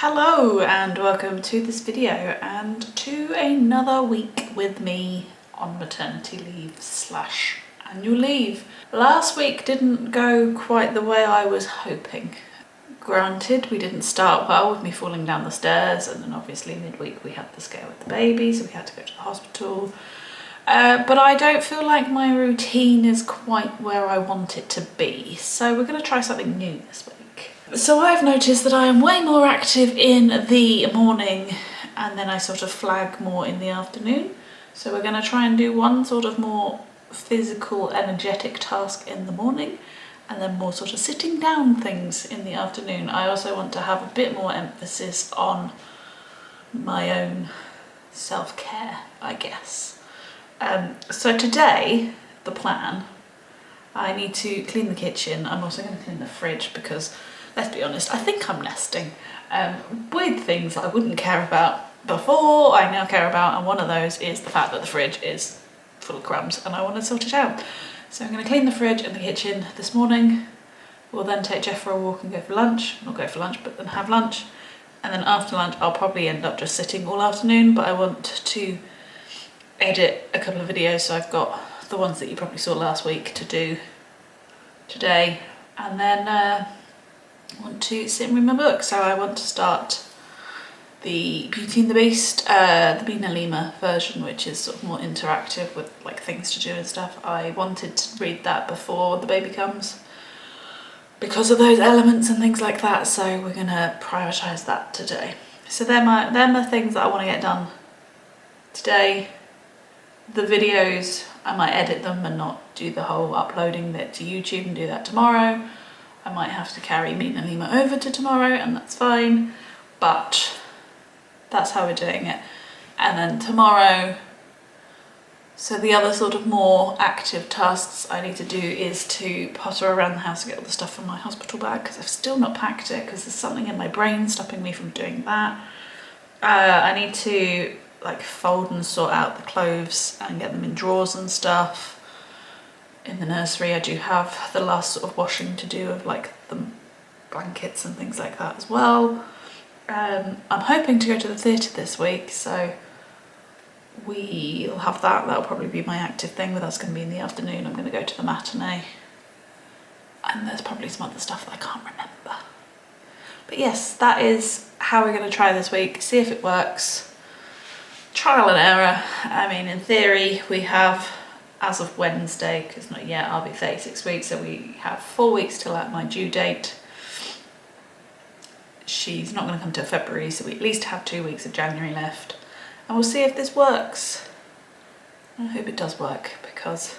Hello and welcome to this video and to another week with me on maternity leave / annual leave. Last week didn't go quite the way I was hoping. Granted, we didn't start well with me falling down the stairs, and then obviously midweek we had the scare with the baby, so we had to go to the hospital. But I don't feel like my routine is quite where I want it to be, so we're going to try something new this week. So I've noticed that I am way more active in the morning and then I sort of flag more in the afternoon. So we're going to try and do one sort of more physical, energetic task in the morning and then more sort of sitting down things in the afternoon. I also want to have a bit more emphasis on my own self-care, I guess. So today, the plan, I need to clean the kitchen. I'm also going to clean the fridge because, let's be honest, I think I'm nesting with things I wouldn't care about before, I now care about, and one of those is the fact that the fridge is full of crumbs and I want to sort it out. So I'm going to clean the fridge and the kitchen this morning. We'll then take Jeff for a walk and go for lunch. Not go for lunch, but then have lunch. And then after lunch, I'll probably end up just sitting all afternoon, but I want to edit a couple of videos, so I've got the ones that you probably saw last week to do today, and then I want to sit and read my book. So I want to start the Beauty and the Beast, the Mina Lima version, which is sort of more interactive with like things to do and stuff. I wanted to read that before the baby comes because of those elements and things like that, so we're gonna prioritise that today. So they're my things that I want to get done today. The videos, I might edit them and not do the whole uploading bit to YouTube and do that tomorrow. I might have to carry Mina Lima over to tomorrow and that's fine, but that's how we're doing it. And then tomorrow, so the other sort of more active tasks I need to do is to potter around the house and get all the stuff from my hospital bag, because I've still not packed it because there's something in my brain stopping me from doing that. I need to like fold and sort out the clothes and get them in drawers and stuff. In the nursery I do have the last sort of washing to do of like the blankets and things like that as well. I'm hoping to go to the theatre this week, so we'll have that. That'll probably be my active thing, but that's going to be in the afternoon. I'm going to go to the matinee, and there's probably some other stuff that I can't remember. But yes, that is how we're going to try this week, see if it works. Trial and error. I mean, in theory, we have, as of Wednesday, because not yet, I'll be 36 weeks, so we have 4 weeks till at my due date. She's not going to come till February, so we at least have 2 weeks of January left. And we'll see if this works. I hope it does work, because,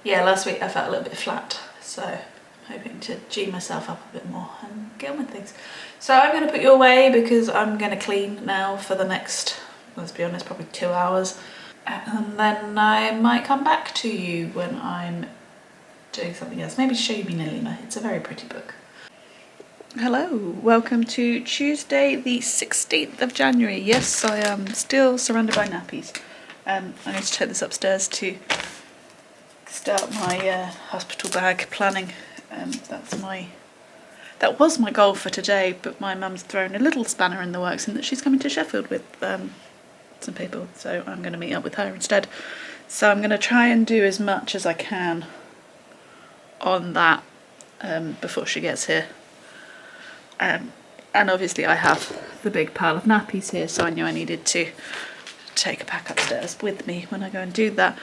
yeah, last week I felt a little bit flat, so I'm hoping to G myself up a bit more and get on with things. So I'm going to put you away because I'm going to clean now for the next, let's be honest, probably 2 hours. And then I might come back to you when I'm doing something else. Maybe show you Mina Lima. It's a very pretty book. Hello, welcome to Tuesday the 16th of January. Yes, I am still surrounded by nappies. I need to take this upstairs to start my hospital bag planning. That was my goal for today, but my mum's thrown a little spanner in the works in that she's coming to Sheffield with some people, so I'm going to meet up with her instead. So I'm going to try and do as much as I can on that before she gets here. And obviously I have the big pile of nappies here, so I knew I needed to take a pack upstairs with me when I go and do that.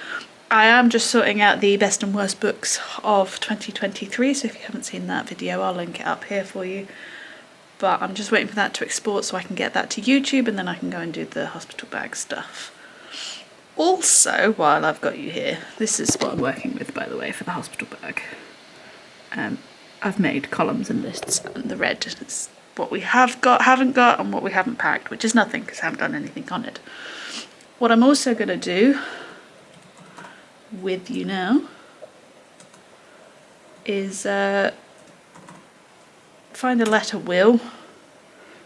I am just sorting out the best and worst books of 2023, so if you haven't seen that video, I'll link it up here for you. But I'm just waiting for that to export so I can get that to YouTube, and then I can go and do the hospital bag stuff. Also, while I've got you here, this is what I'm working with, by the way, for the hospital bag. I've made columns and lists, and the red is what we have got, haven't got, and what we haven't packed, which is nothing because I haven't done anything on it. What I'm also going to do with you now is find a letter wheel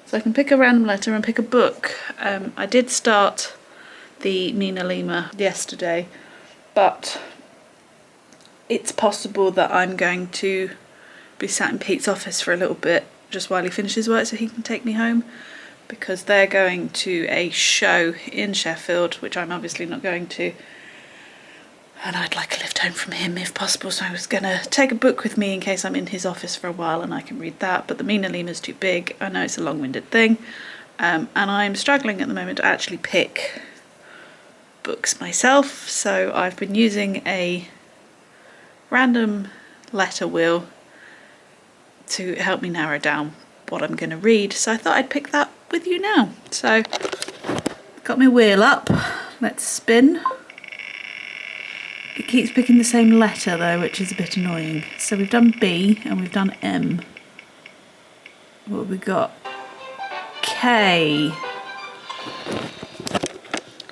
so I can pick a random letter and pick a book. I did start the Mina Lima yesterday, but it's possible that I'm going to be sat in Pete's office for a little bit just while he finishes work so he can take me home. because they're going to a show in Sheffield, which I'm obviously not going to. And I'd like a lift home from him if possible, so I was going to take a book with me in case I'm in his office for a while and I can read that, but the Mina Lima's too big. I know it's a long-winded thing, and I'm struggling at the moment to actually pick books myself, so I've been using a random letter wheel to help me narrow down what I'm going to read, so I thought I'd pick that with you now. So, got my wheel up, let's spin. It keeps picking the same letter though, which is a bit annoying. So we've done B and we've done M. What have we got? K.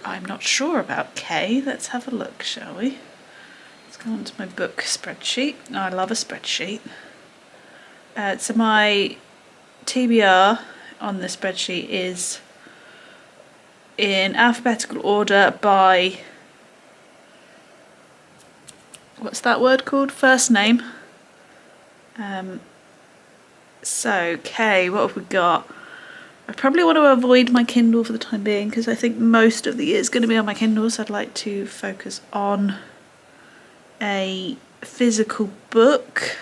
I'm not sure about K. Let's have a look, shall we? Let's go on to my book spreadsheet. Oh, I love a spreadsheet. So my TBR on the spreadsheet is in alphabetical order by... what's that word called? First name. So K, what have we got? I probably want to avoid my Kindle for the time being because I think most of the year is going to be on my Kindle, so I'd like to focus on a physical book.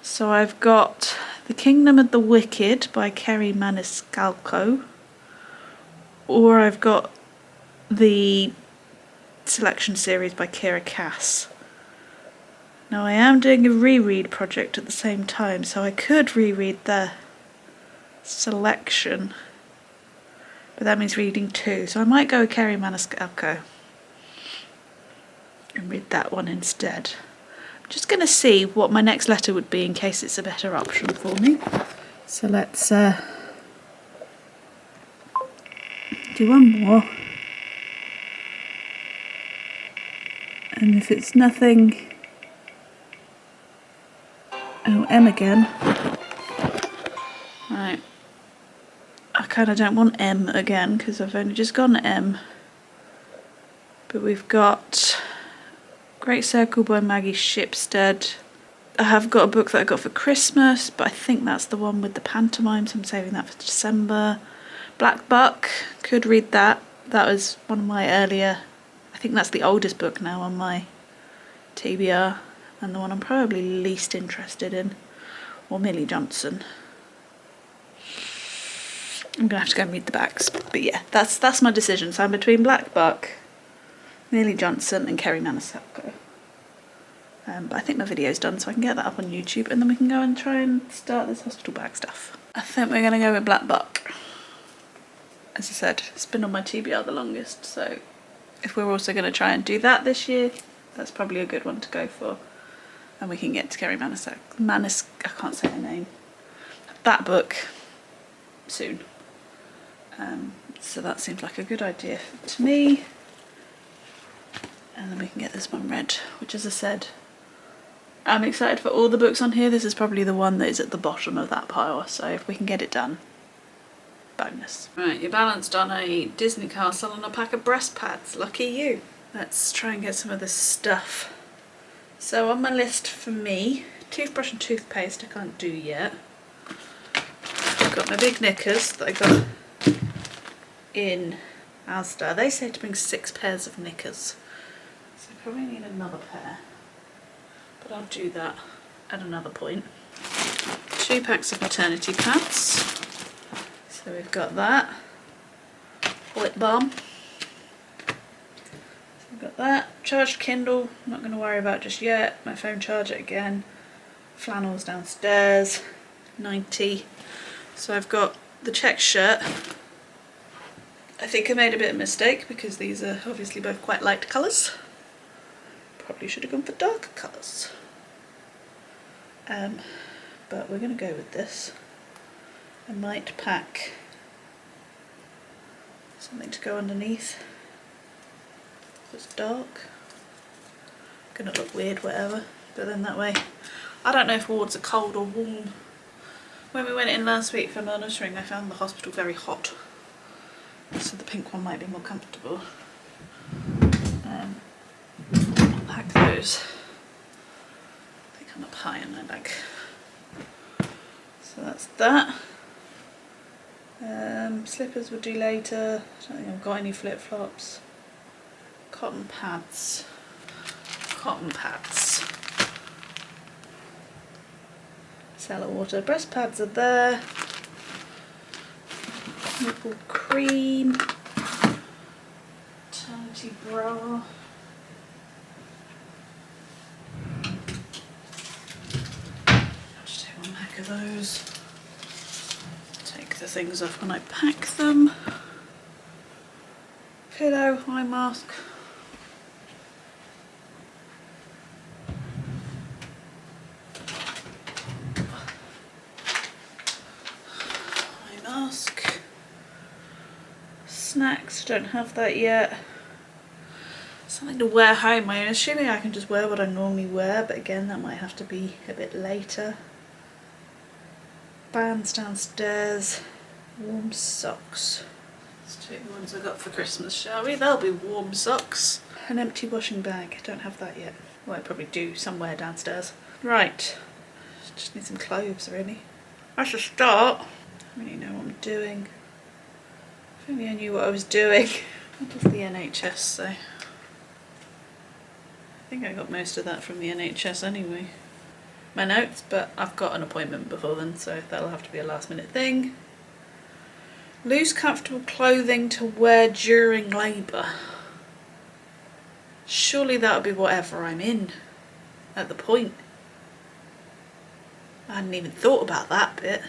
So I've got The Kingdom of the Wicked by Kerry Maniscalco, or I've got the Selection series by Kira Cass. Now I am doing a reread project at the same time, so I could reread the Selection, but that means reading two, so I might go with Kerry Maniscalco and read that one instead. I'm just going to see what my next letter would be in case it's a better option for me. So let's do one more, and if it's nothing... oh, M again. Right. I kind of don't want M again because I've only just gone M. But we've got Great Circle by Maggie Shipstead. I have got a book that I got for Christmas, but I think that's the one with the pantomime, so I'm saving that for December. Black Buck, could read that. That was one of my earlier... I think that's the oldest book now on my TBR, and the one I'm probably least interested in. Or Millie Johnson. I'm going to have to go and read the backs. But yeah, that's my decision. So I'm between Black Buck, Millie Johnson and Kerry Maniscalco. But I think my video's done, so I can get that up on YouTube and then we can go and try and start this hospital bag stuff. I think we're going to go with Black Buck. As I said, it's been on my TBR the longest, so if we're also going to try and do that this year, that's probably a good one to go for. And we can get to Kerry I can't say her name. That book soon. So that seems like a good idea to me. And then we can get this one read, which, as I said, I'm excited for all the books on here. This is probably the one that is at the bottom of that pile, so if we can get it done, bonus. Right, you're balanced on a Disney castle and a pack of breast pads. Lucky you. Let's try and get some of this stuff. So on my list for me, toothbrush and toothpaste I can't do yet. I've got my big knickers that I got in Asda. They say to bring 6 pairs of knickers, so I probably need another pair, but I'll do that at another point. 2 packs of maternity pads, so we've got that. Lip balm. Got that. Charged Kindle, not going to worry about just yet. My phone charger again. Flannels downstairs. 90. So I've got the check shirt. I think I made a bit of a mistake because these are obviously both quite light colours. Probably should have gone for darker colours. But we're going to go with this. I might pack something to go underneath. It's dark. Gonna look weird, whatever. But then that way, I don't know if wards are cold or warm. When we went in last week for monitoring, I found the hospital very hot, so the pink one might be more comfortable. I'll pack those. I think I'm up high in my bag. So that's that. Slippers will do later. I don't think I've got any flip-flops. Cotton pads. Cotton pads. Cellar water. Breast pads are there. Nipple cream. Maternity bra. I'll just take one pack of those. Take the things off when I pack them. Pillow, eye mask. Eye mask. Snacks, don't have that yet. Something to wear home. I'm assuming I can just wear what I normally wear, but again that might have to be a bit later. Bands downstairs. Warm socks. Let's take the ones I got for Christmas, shall we? They'll be warm socks. An empty washing bag. Don't have that yet. Well, I probably do somewhere downstairs. Right. Just need some clothes, really. That's a start. I don't really know what I'm doing. If only I knew what I was doing. What does the NHS say? I think I got most of that from the NHS anyway. My notes, but I've got an appointment before then, so that'll have to be a last minute thing. Loose, comfortable clothing to wear during labour. Surely that would be whatever I'm in at the point. I hadn't even thought about that bit.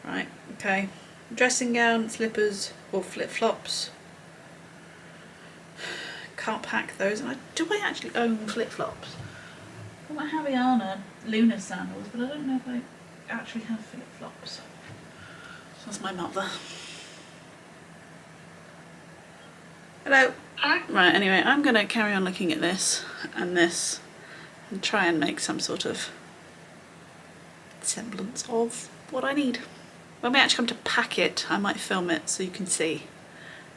Right, okay. Dressing gown, slippers or flip-flops. Can't pack those. Do I actually own flip-flops? I might have Iana lunar sandals, but I don't know if I actually have flip-flops. That's my mother. Hello. Hi. Right, anyway, I'm going to carry on looking at this and try and make some sort of semblance of what I need. When we actually come to pack it, I might film it so you can see.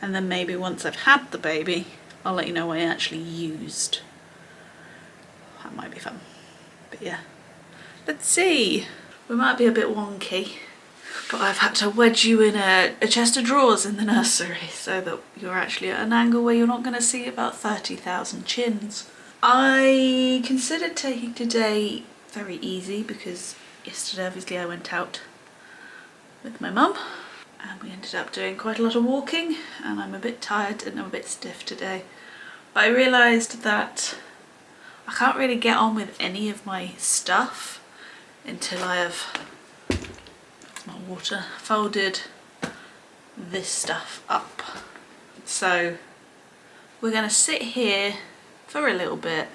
And then maybe once I've had the baby, I'll let you know what I actually used. That might be fun. But yeah. Let's see. We might be a bit wonky, but I've had to wedge you in a chest of drawers in the nursery so that you're actually at an angle where you're not going to see about 30,000 chins. I considered taking today very easy because yesterday obviously I went out with my mum and we ended up doing quite a lot of walking and I'm a bit tired and I'm a bit stiff today. But I realised that I can't really get on with any of my stuff until I have, that's my water, folded this stuff up. So we're going to sit here for a little bit.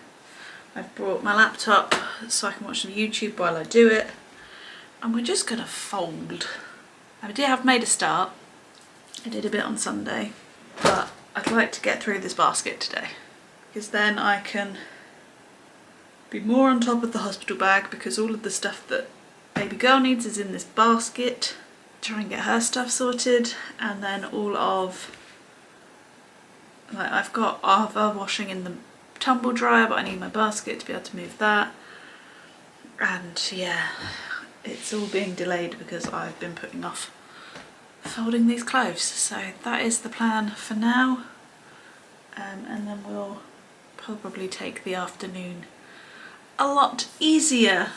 I've brought my laptop so I can watch some YouTube while I do it. And we're just going to fold. I have made a start. I did a bit on Sunday, but I'd like to get through this basket today because then I can be more on top of the hospital bag because all of the stuff that baby girl needs is in this basket. Try and get her stuff sorted, and then all of, like, I've got other washing in the tumble dryer, but I need my basket to be able to move that. And yeah, it's all being delayed because I've been putting off folding these clothes. So that is the plan for now, and then we'll probably take the afternoon a lot easier.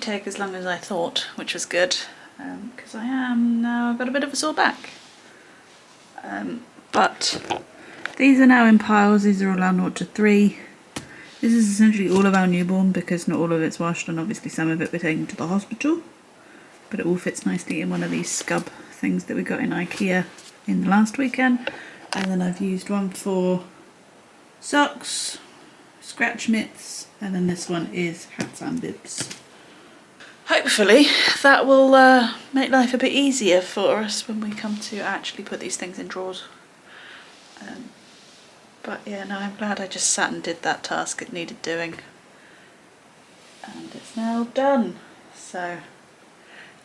Take as long as I thought, which was good. because I've got a bit of a sore back. But these are now in piles. These are all our 0 to 3. This is essentially all of our newborn because not all of it's washed, and obviously some of it we're taking to the hospital. But it all fits nicely in one of these scub things that we got in IKEA in the last weekend. And then I've used one for socks, scratch mitts, and then this one is hats and bibs. Hopefully that will make life a bit easier for us when we come to actually put these things in drawers. But yeah, no, I'm glad I just sat and did that task it needed doing. And it's now done. So,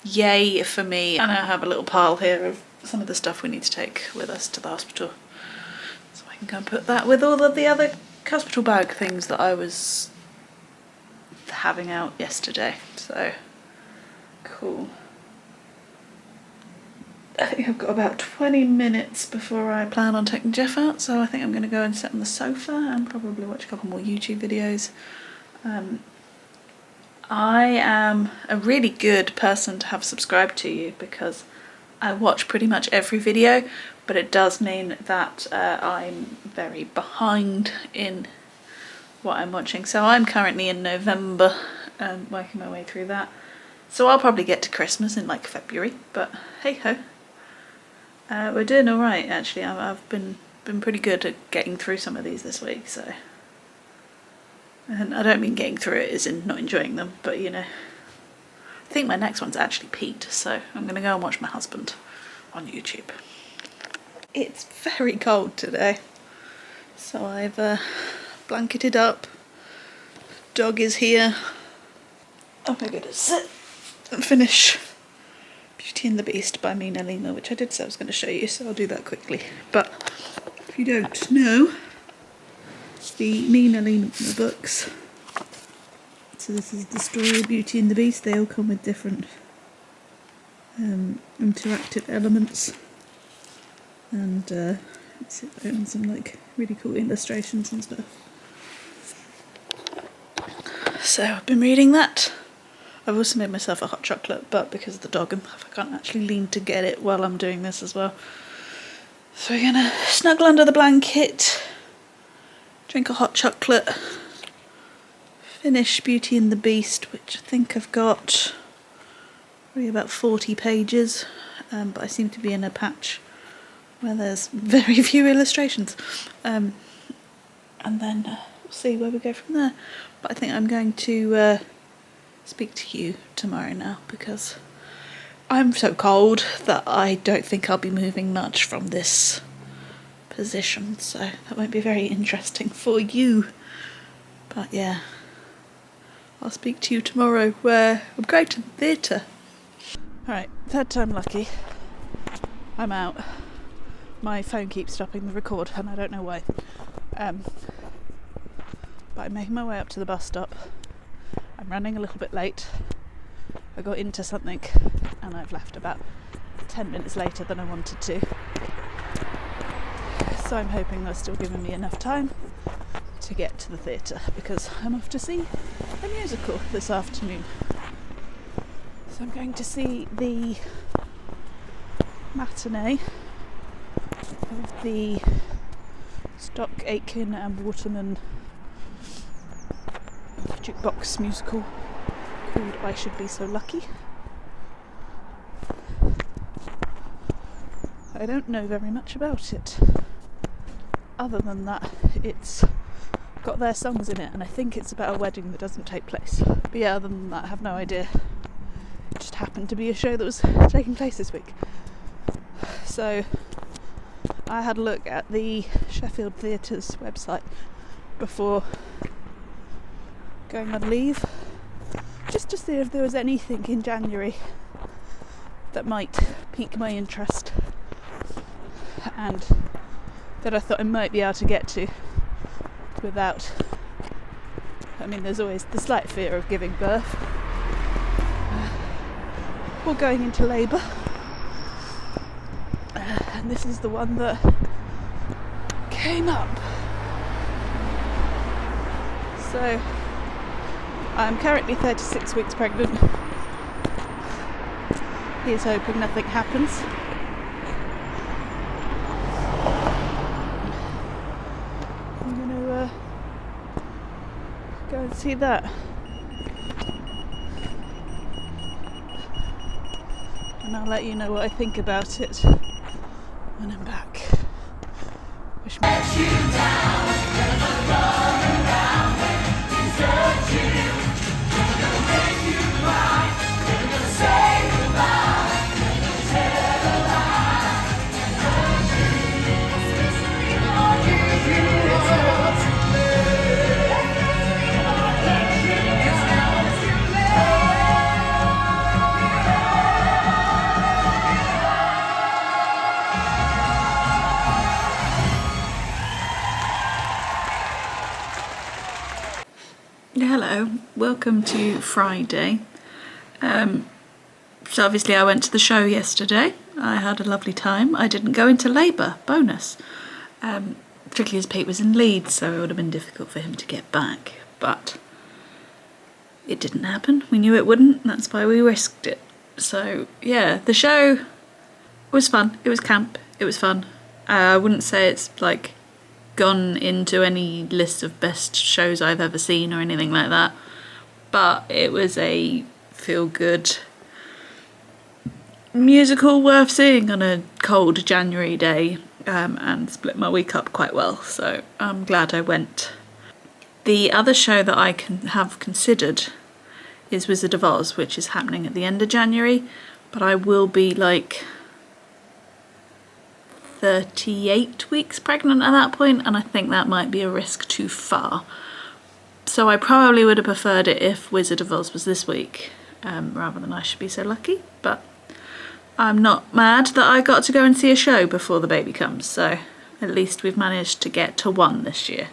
yay for me. And I have a little pile here of some of the stuff we need to take with us to the hospital. So I can go and put that with all of the other hospital bag things that I was having out yesterday. So, cool. I think I've got about 20 minutes before I plan on taking Jeff out, so I think I'm going to go and sit on the sofa and probably watch a couple more YouTube videos. I am a really good person to have subscribed to you because I watch pretty much every video, but it does mean that I'm very behind in what I'm watching. So I'm currently in November and working my way through that. So I'll probably get to Christmas in like February, but hey ho. We're doing alright actually. I've been pretty good at getting through some of these this week, so. And I don't mean getting through it as in not enjoying them, but you know. I think my next one's actually Pete, so I'm going to go and watch my husband on YouTube. It's very cold today, so I've blanketed up. Dog is here. Oh my goodness. Sit and finish Beauty and the Beast by me, Nelina, which I did say I was going to show you, so I'll do that quickly. But if you don't know, the me, Nelina from the books. So this is the story of Beauty and the Beast. They all come with different interactive elements, and some like really cool illustrations and stuff. So I've been reading that. I've also made myself a hot chocolate, but because of the dog and I can't actually lean to get it while I'm doing this as well. So we're gonna snuggle under the blanket, drink a hot chocolate, finish Beauty and the Beast, which I think I've got probably about 40 pages, but I seem to be in a patch where there's very few illustrations. And then we'll see where we go from there. But I think I'm going to speak to you tomorrow now because I'm so cold that I don't think I'll be moving much from this position, so that won't be very interesting for you. But yeah, I'll speak to you tomorrow where I'm going to the theatre. Alright, third time lucky. I'm out. My phone keeps stopping the record and I don't know why. But I'm making my way up to the bus stop. I'm running a little bit late. I got into something and I've left about 10 minutes later than I wanted to. So I'm hoping they're still giving me enough time to get to the theatre because I'm off to see a musical this afternoon. So I'm going to see the matinee of the Stock Aitken and Waterman jukebox musical called I Should Be So Lucky. I don't know very much about it other than that it's got their songs in it and I think it's about a wedding that doesn't take place. But yeah, other than that I have no idea. It just happened to be a show that was taking place this week. So I had a look at the Sheffield Theatre's website before going on leave, just to see if there was anything in January that might pique my interest and that I thought I might be able to get to without, I mean there's always the slight fear of giving birth or going into labour, and this is the one that came up. So I'm currently 36 weeks pregnant He's hoping nothing happens. I'm gonna go and see that. And I'll let you know what I think about it when I'm back. Wish me Hello, welcome to Friday. So obviously I went to the show yesterday. I had a lovely time. I didn't go into labour, bonus. Particularly as Pete was in Leeds, so it would have been difficult for him to get back. But it didn't happen. We knew it wouldn't, that's why we risked it. So yeah, the show was fun. It was camp. It was fun. I wouldn't say it's like gone into any list of best shows I've ever seen or anything like that, but it was a feel-good musical worth seeing on a cold January day, and split my week up quite well, so I'm glad I went. The other show that I have considered is Wizard of Oz, which is happening at the end of January, but I will be like 38 weeks pregnant at that point, and I think that might be a risk too far. So I probably would have preferred it if Wizard of Oz was this week, rather than I Should Be So Lucky, but I'm not mad that I got to go and see a show before the baby comes, so at least we've managed to get to one this year,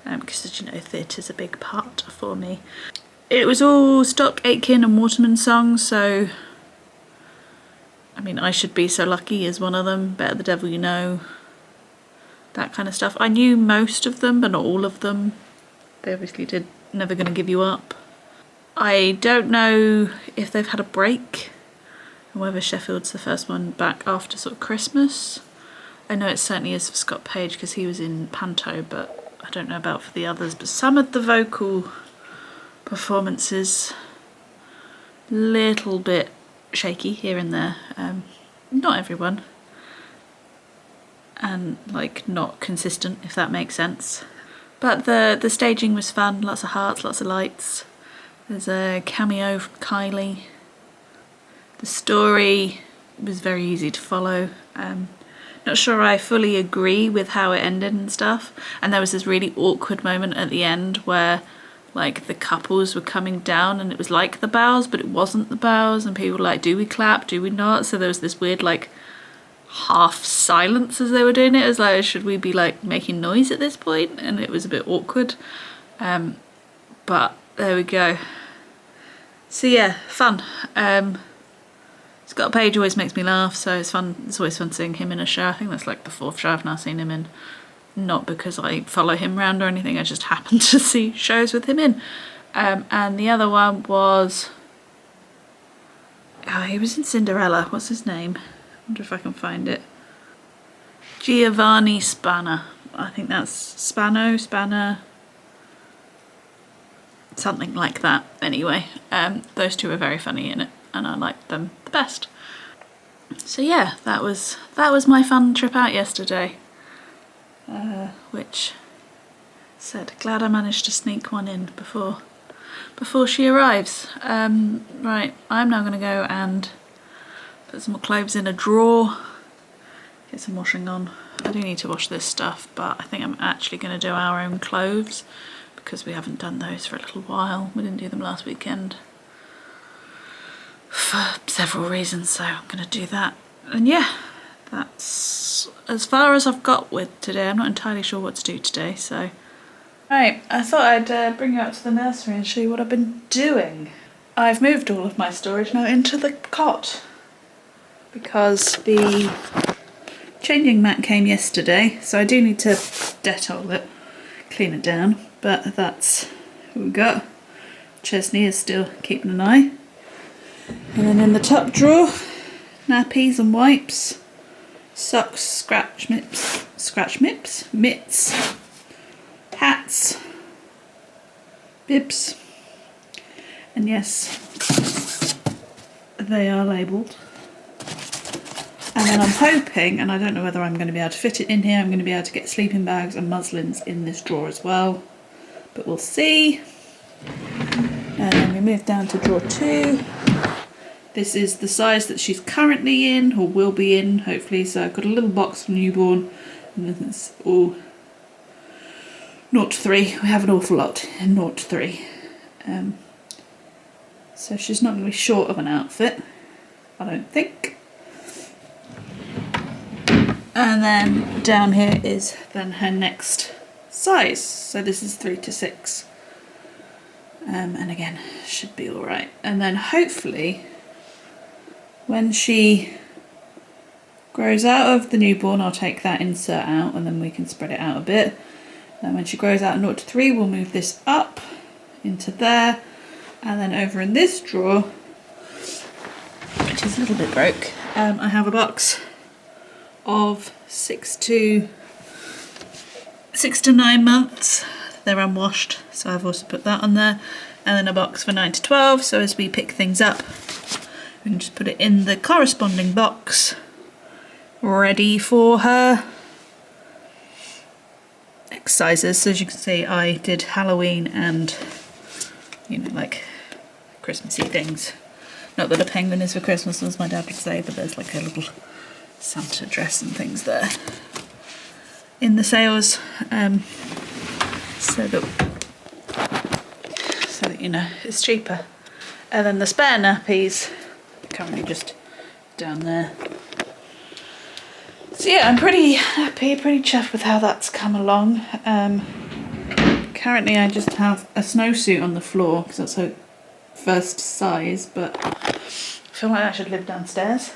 because as you know, theatre's a big part for me. It was all Stock Aitken and Waterman songs, so I mean, I Should Be So Lucky is one of them, Better the Devil You Know, that kind of stuff. I knew most of them, but not all of them. They obviously did Never Gonna Give You Up. I don't know if they've had a break, and whether Sheffield's the first one back after sort of Christmas. I know it certainly is for Scott Page because he was in Panto, but I don't know about for the others. But some of the vocal performances, little bit shaky here and there, not everyone, and like not consistent, if that makes sense. But the staging was fun, lots of hearts, lots of lights. There's a cameo from Kylie. The story was very easy to follow. Not sure I fully agree with how it ended and stuff, and there was this really awkward moment at the end where like the couples were coming down and it was like the bows, but it wasn't the bows, and people were like, do we clap, do we not? So there was this weird like half silence as they were doing it. It was like, should we be like making noise at this point? And it was a bit awkward, but there we go. So yeah, fun. Scott Page always makes me laugh, so it's fun. It's always fun seeing him in a show. I think that's like the 4th show I've now seen him in. Not because I follow him around or anything, I just happened to see shows with him in. And the other one was, oh, he was in Cinderella. What's his name? I wonder if I can find it. Giovanni Spanner. I think that's Spanner, something like that. Anyway, those two were very funny in it, and I liked them the best. So yeah, that was my fun trip out yesterday. Which said, glad I managed to sneak one in before she arrives. Right, I'm now going to go and put some more clothes in a drawer, get some washing on. I do need to wash this stuff, but I think I'm actually going to do our own clothes because we haven't done those for a little while. We didn't do them last weekend for several reasons, so I'm going to do that. And yeah, that's as far as I've got with today. I'm not entirely sure what to do today, so. Right, I thought I'd bring you up to the nursery and show you what I've been doing. I've moved all of my storage now into the cot because the changing mat came yesterday, so I do need to Dettol it, clean it down, but that's what we've got. Chesney is still keeping an eye. And then in the top drawer, nappies and wipes, socks, mitts, hats, bibs, and yes, they are labelled. And then I'm hoping, and I don't know whether I'm going to be able to fit it in here, I'm going to be able to get sleeping bags and muslins in this drawer as well, but we'll see. And then we move down to drawer 2. This is the size that she's currently in, or will be in, hopefully. So I've got a little box for newborn, and then it's all 0 to 3. We have an awful lot in 0 to 3. So she's not going to be short of an outfit, I don't think. And then down here is then her next size. So this is 3 to 6. And again, should be all right. And then hopefully, when she grows out of the newborn, I'll take that insert out and then we can spread it out a bit. And when she grows out 0 to 3, we'll move this up into there. And then over in this drawer, which is a little bit broke, I have a box of 6 to 9 months. They're unwashed, so I've also put that on there. And then a box for 9 to 12, so as we pick things up, we can just put it in the corresponding box, ready for her exercises. So as you can see, I did Halloween and, you know, like Christmassy things. Not that a penguin is for Christmas, as my dad would say, but there's like a little Santa dress and things there in the sales, so that you know it's cheaper. And then the spare nappies are currently just down there. So yeah, I'm pretty happy, pretty chuffed with how that's come along. Currently I just have a snowsuit on the floor because that's her first size, but I feel like I should live downstairs.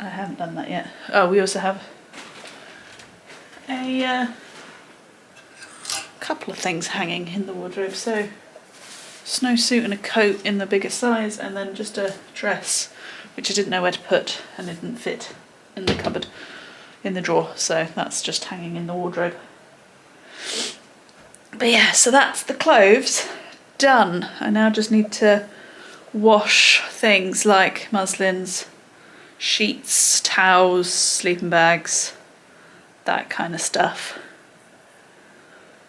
I haven't done that yet. Oh, we also have a couple of things hanging in the wardrobe. So snowsuit and a coat in the bigger size, and then just a dress which I didn't know where to put and it didn't fit in the cupboard in the drawer, so that's just hanging in the wardrobe. But yeah, so that's the clothes done. I now just need to wash things like muslins, sheets, towels, sleeping bags, that kind of stuff.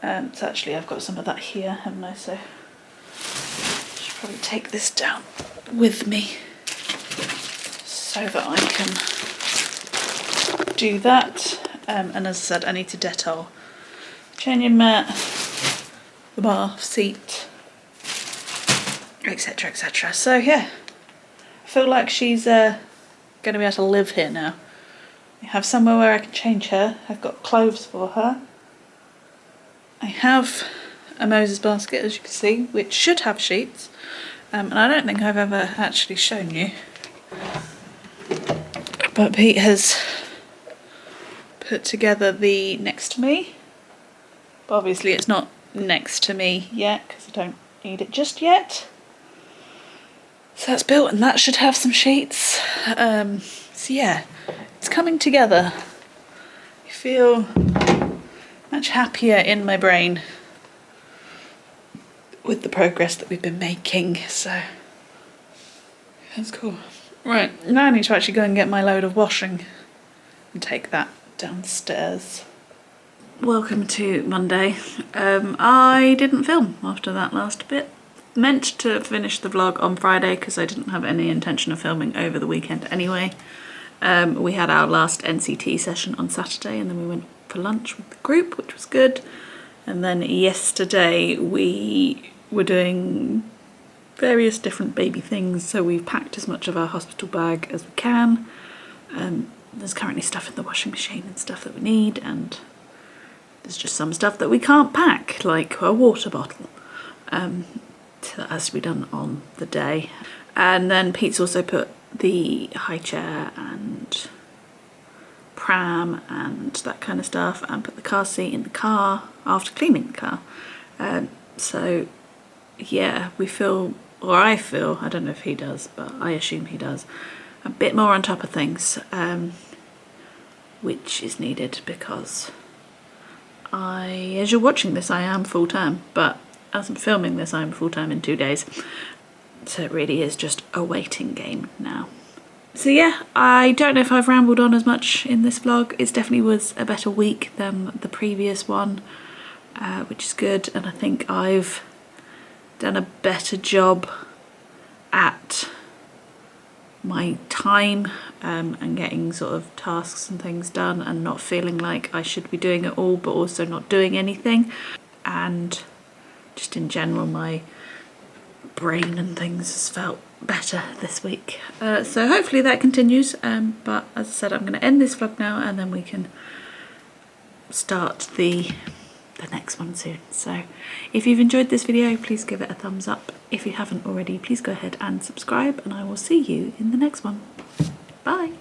So actually I've got some of that here, haven't I? So I should probably take this down with me so that I can do that. And as I said, I need to Dettol changing mat, the bath seat, etc, etc. So yeah, I feel like she's going to be able to live here now. I have somewhere where I can change her. I've got clothes for her. I have a Moses basket, as you can see, which should have sheets. And I don't think I've ever actually shown you. But Pete has put together the next to me. But obviously it's not next to me yet because I don't need it just yet. So that's built and that should have some sheets. So yeah, it's coming together. I feel much happier in my brain with the progress that we've been making, so that's cool. Right, now I need to actually go and get my load of washing and take that downstairs. Welcome to Monday. I didn't film after that last bit. Meant to finish the vlog on Friday because I didn't have any intention of filming over the weekend anyway. We had our last NCT session on Saturday and then we went for lunch with the group, which was good. And then yesterday we were doing various different baby things, so we've packed as much of our hospital bag as we can. There's currently stuff in the washing machine and stuff that we need, and there's just some stuff that we can't pack, like a water bottle. So that has to be done on the day. And then Pete's also put the high chair and pram and that kind of stuff, and put the car seat in the car after cleaning the car. So yeah, we feel or I feel, I don't know if he does, but I assume he does, a bit more on top of things, which is needed because as you're watching this, I am full-time, but as I'm filming this, I'm full-time in 2 days. So it really is just a waiting game now. So yeah, I don't know if I've rambled on as much in this vlog. It definitely was a better week than the previous one, which is good. And I think I've done a better job at my time and getting sort of tasks and things done and not feeling like I should be doing it all but also not doing anything. And just in general, my brain and things has felt better this week. So hopefully that continues, but as I said, I'm going to end this vlog now and then we can start the next one soon. So if you've enjoyed this video, please give it a thumbs up. If you haven't already, please go ahead and subscribe, and I will see you in the next one. Bye.